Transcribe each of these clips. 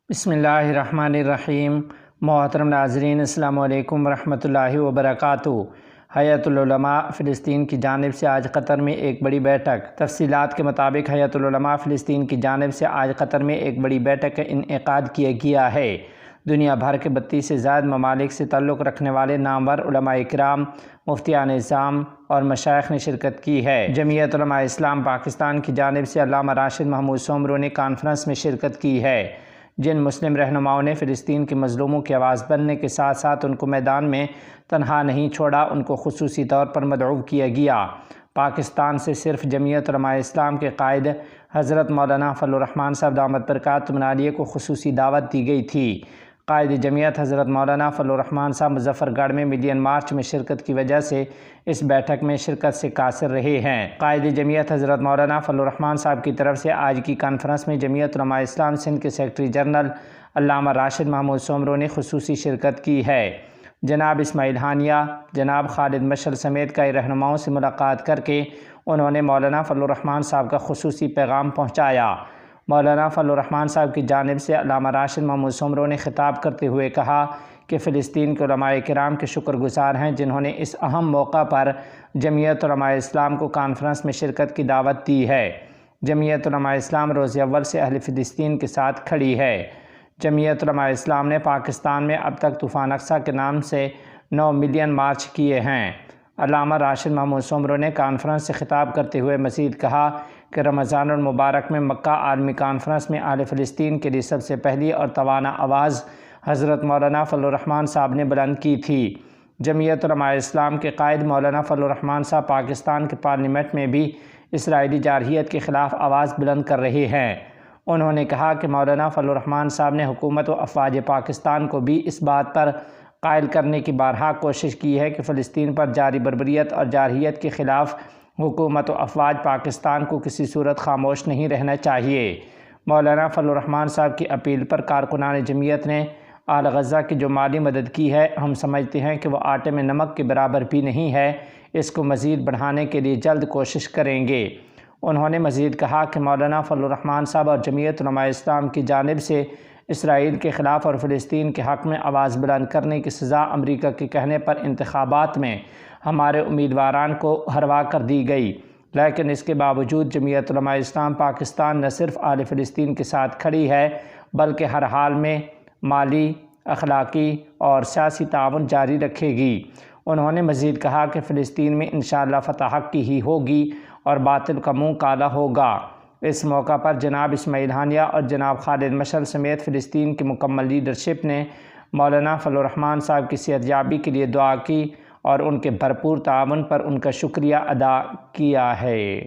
بسم اللہ الرحمن الرحیم۔ محترم ناظرین، السلام علیکم ورحمۃ اللہ وبرکاتہ۔ ہیئۃ العلماء فلسطین کی جانب سے آج قطر میں ایک بڑی بیٹھک۔ تفصیلات کے مطابق ہیئۃ العلماء فلسطین کی جانب سے آج قطر میں ایک بڑی بیٹھک کا انعقاد کیا گیا ہے۔ دنیا بھر کے 32 سے زائد ممالک سے تعلق رکھنے والے نامور علماء کرام، مفتیان اعظام اور مشائخ نے شرکت کی ہے۔ جمعیت علماء اسلام پاکستان کی جانب سے علامہ راشد محمود سومرو نے کانفرنس میں شرکت کی ہے، جن مسلم رہنماؤں نے فلسطین کے مظلوموں کی آواز بننے کے ساتھ ساتھ ان کو میدان میں تنہا نہیں چھوڑا، ان کو خصوصی طور پر مدعو کیا گیا۔ پاکستان سے صرف جمعیت علماء اسلام کے قائد حضرت مولانا فضل الرحمن صاحب دامت برکاتہم العالیہ کو خصوصی دعوت دی گئی تھی۔ قائد جمعیت حضرت مولانا فضل الرحمن صاحب مظفر گڑھ میں ملین مارچ میں شرکت کی وجہ سے اس بیٹھک میں شرکت سے قاصر رہے ہیں۔ قائد جمعیت حضرت مولانا فضل الرحمن صاحب کی طرف سے آج کی کانفرنس میں جمعیت علماء اسلام سندھ کے سیکرٹری جنرل علامہ راشد محمود سومرو نے خصوصی شرکت کی ہے۔ جناب اسماعیل ہانیہ، جناب خالد مشعل سمیت کئی رہنماؤں سے ملاقات کر کے انہوں نے مولانا فضل الرحمن صاحب کا خصوصی پیغام پہنچایا۔ مولانا فضل الرحمن صاحب کی جانب سے علامہ راشد محمود سومرو نے خطاب کرتے ہوئے کہا کہ فلسطین کے علماء کرام کے شکر گزار ہیں، جنہوں نے اس اہم موقع پر جمعیت علماء اسلام کو کانفرنس میں شرکت کی دعوت دی ہے۔ جمعیت علماء اسلام روز اول سے اہل فلسطین کے ساتھ کھڑی ہے۔ جمعیت علماء اسلام نے پاکستان میں اب تک طوفان اقصیٰ کے نام سے 9 ملین مارچ کیے ہیں۔ علامہ راشد محمود سومرو نے کانفرنس سے خطاب کرتے ہوئے مزید کہا کہ رمضان المبارک میں مکہ عالمی کانفرنس میں اہل فلسطین کے لیے سب سے پہلی اور توانا آواز حضرت مولانا فضل الرحمن صاحب نے بلند کی تھی۔ جمعیت علماء اسلام کے قائد مولانا فضل الرحمن صاحب پاکستان کے پارلیمنٹ میں بھی اسرائیلی جارحیت کے خلاف آواز بلند کر رہے ہیں۔ انہوں نے کہا کہ مولانا فضل الرحمن صاحب نے حکومت و افواج پاکستان کو بھی اس بات پر قائل کرنے کی بارہا کوشش کی ہے کہ فلسطین پر جاری بربریت اور جارحیت کے خلاف حکومت و افواج پاکستان کو کسی صورت خاموش نہیں رہنا چاہیے۔ مولانا فضل الرحمن صاحب کی اپیل پر کارکنان جمعیت نے اہل غزہ کی جو مالی مدد کی ہے، ہم سمجھتے ہیں کہ وہ آٹے میں نمک کے برابر بھی نہیں ہے، اس کو مزید بڑھانے کے لیے جلد کوشش کریں گے۔ انہوں نے مزید کہا کہ مولانا فضل الرحمن صاحب اور جمعیت علماء اسلام کی جانب سے اسرائیل کے خلاف اور فلسطین کے حق میں آواز بلند کرنے کی سزا امریکہ کے کہنے پر انتخابات میں ہمارے امیدواران کو ہروا کر دی گئی، لیکن اس کے باوجود جمعیت علماء اسلام پاکستان نہ صرف اہل فلسطین کے ساتھ کھڑی ہے بلکہ ہر حال میں مالی، اخلاقی اور سیاسی تعاون جاری رکھے گی۔ انہوں نے مزید کہا کہ فلسطین میں انشاءاللہ فتح حق کی ہی ہوگی اور باطل کا منہ کالا ہوگا۔ اس موقع پر جناب اسماعیل ہانیہ اور جناب خالد مشعل سمیت فلسطین کی مکمل لیڈرشپ نے مولانا فضل الرحمن صاحب کی صحت یابی کے لیے دعا کی اور ان کے بھرپور تعاون پر ان کا شکریہ ادا کیا ہے۔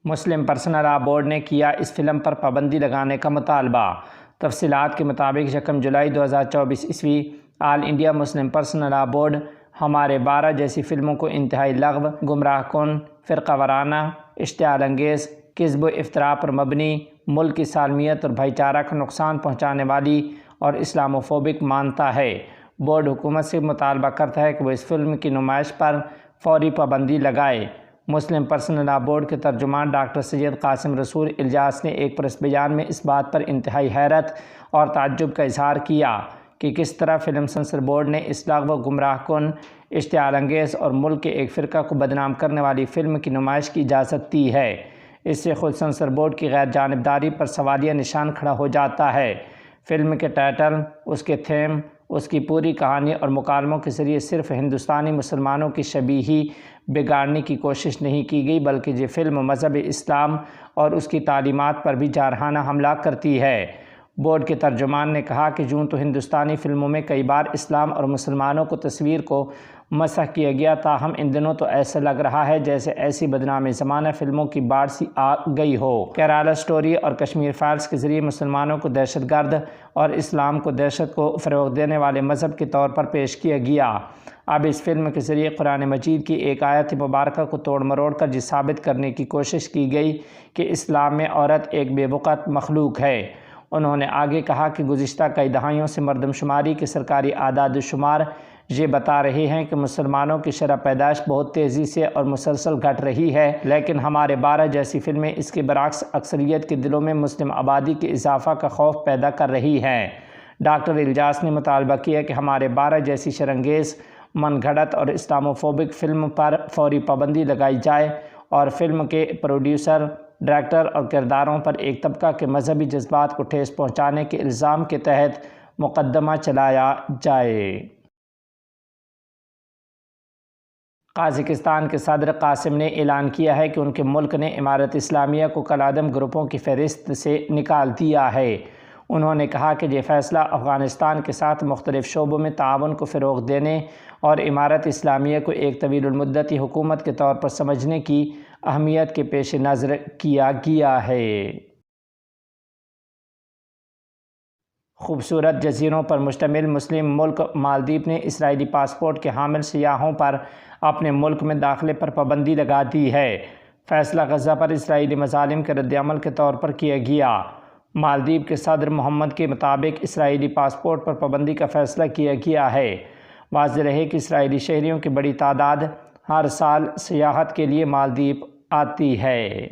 مسلم پرسنل لاء بورڈ نے کیا اس فلم پر پابندی لگانے کا مطالبہ۔ تفصیلات کے مطابق 1 جولائی 2024 عیسوی all India Muslim personal law board ہمارے 12 جیسی فلموں کو انتہائی لغو، گمراہ کن، فرقہ وارانہ، اشتعال انگیز، کذب و افطراء پر مبنی، ملک کی سالمیت اور بھائی چارہ کو نقصان پہنچانے والی اور اسلاموفوبک مانتا ہے۔ بورڈ حکومت سے مطالبہ کرتا ہے کہ وہ اس فلم کی نمائش پر فوری پابندی لگائے۔ مسلم پرسنل لاء بورڈ کے ترجمان ڈاکٹر سید قاسم رسول الیاس نے ایک پریس بیان میں اس بات پر انتہائی حیرت اور تعجب کا اظہار کیا کہ کس طرح فلم سنسر بورڈ نے اس لغو، گمراہ کن، اشتعال انگیز اور ملک کے ایک فرقہ کو بدنام کرنے والی فلم کی نمائش کی اجازت دی ہے۔ اس سے خود سنسر بورڈ کی غیر جانبداری پر سوالیہ نشان کھڑا ہو جاتا ہے۔ فلم کے ٹائٹل، اس کے تھیم، اس کی پوری کہانی اور مکالموں کے ذریعے صرف ہندوستانی مسلمانوں کی شبیہی بگاڑنے کی کوشش نہیں کی گئی بلکہ یہ فلم مذہب اسلام اور اس کی تعلیمات پر بھی جارحانہ حملہ کرتی ہے۔ بورڈ کے ترجمان نے کہا کہ یوں تو ہندوستانی فلموں میں کئی بار اسلام اور مسلمانوں کو تصویر کو مسح کیا گیا، تاہم ان دنوں تو ایسا لگ رہا ہے جیسے ایسی بدنام زمانہ فلموں کی باڑھ سی آ گئی ہو۔ کیرالا سٹوری اور کشمیر فائلز کے ذریعے مسلمانوں کو دہشت گرد اور اسلام کو دہشت کو فروغ دینے والے مذہب کے طور پر پیش کیا گیا۔ اب اس فلم کے ذریعے قرآن مجید کی ایک آیت مبارکہ کو توڑ مروڑ کر یہ ثابت کرنے کی کوشش کی گئی کہ اسلام میں عورت ایک بے وقت مخلوق ہے۔ انہوں نے آگے کہا کہ گزشتہ کئی دہائیوں سے مردم شماری کے سرکاری اعداد و شمار یہ بتا رہے ہیں کہ مسلمانوں کی شرح پیدائش بہت تیزی سے اور مسلسل گھٹ رہی ہے، لیکن ہمارے 12 جیسی فلمیں اس کے برعکس اکثریت کے دلوں میں مسلم آبادی کے اضافہ کا خوف پیدا کر رہی ہیں۔ ڈاکٹر الجاس نے مطالبہ کیا کہ ہمارے 12 جیسی شرانگیز، من گھڑت اور اسلاموفوبک فلم پر فوری پابندی لگائی جائے اور فلم کے پروڈیوسر، ڈائریکٹر اور کرداروں پر ایک طبقہ کے مذہبی جذبات کو ٹھیس پہنچانے کے الزام کے تحت مقدمہ چلایا جائے۔ قازقستان کے صدر قاسم نے اعلان کیا ہے کہ ان کے ملک نے امارت اسلامیہ کو کالعدم گروپوں کی فہرست سے نکال دیا ہے۔ انہوں نے کہا کہ یہ فیصلہ افغانستان کے ساتھ مختلف شعبوں میں تعاون کو فروغ دینے اور امارت اسلامیہ کو ایک طویل المدتی حکومت کے طور پر سمجھنے کی اہمیت کے پیش نظر کیا گیا ہے۔ خوبصورت جزیروں پر مشتمل مسلم ملک مالدیپ نے اسرائیلی پاسپورٹ کے حامل سیاحوں پر اپنے ملک میں داخلے پر پابندی لگا دی ہے۔ فیصلہ غزہ پر اسرائیلی مظالم کے رد عمل کے طور پر کیا گیا۔ مالدیپ کے صدر محمد کے مطابق اسرائیلی پاسپورٹ پر پابندی کا فیصلہ کیا گیا ہے۔ واضح رہے کہ اسرائیلی شہریوں کی بڑی تعداد ہر سال سیاحت کے لیے مالدیپ آتی ہے۔